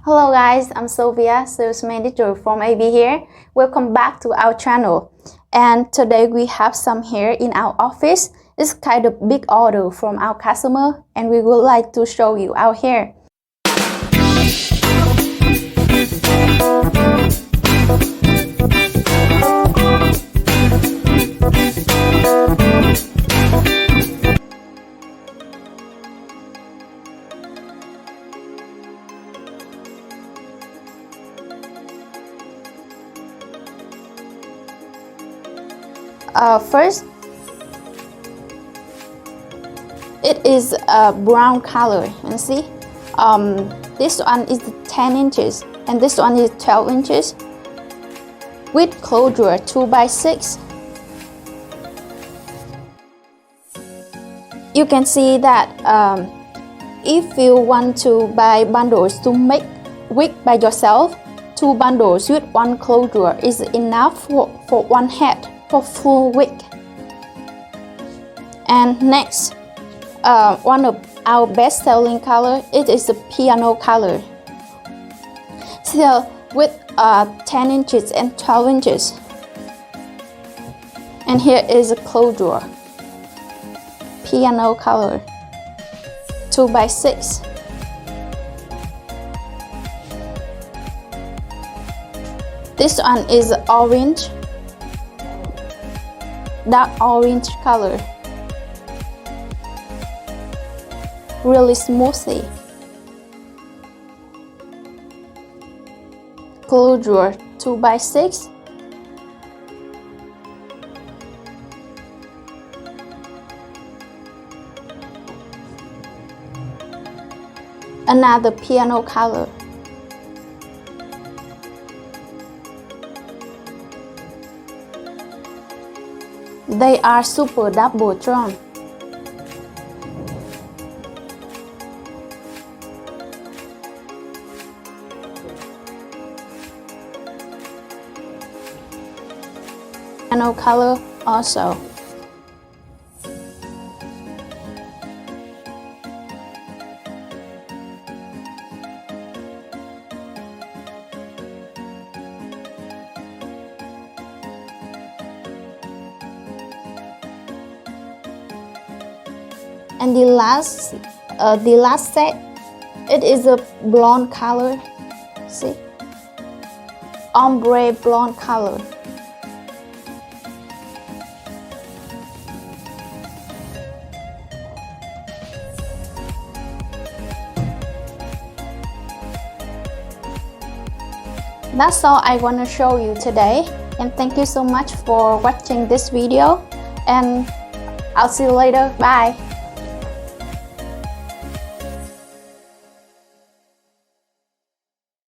Hello guys, I'm Sylvia, sales manager from ABEHAIR. Welcome back to our channel. And today we have some hair in our office. It's kind of big order from our customer and we would like to show you our hair. First, it is a brown color. You see, this one is 10 inches and this one is 12 inches with closure 2x6. You can see that if you want to buy bundles to make wig by yourself, 2 bundles with 1 closure is enough for one head. For full wig. And next, one of our best selling color, it is the piano color. So with 10 inches and 12 inches. And here is a closure, piano color, 2x6. This one is orange, dark orange color, really smoothly. Closure 2x6. Another piano color. They are super double tone. Piano color also. And the last set, it is a blonde color. See, ombre blonde color. That's all I want to show you today, and thank you so much for watching this video, and I'll see you later. Bye.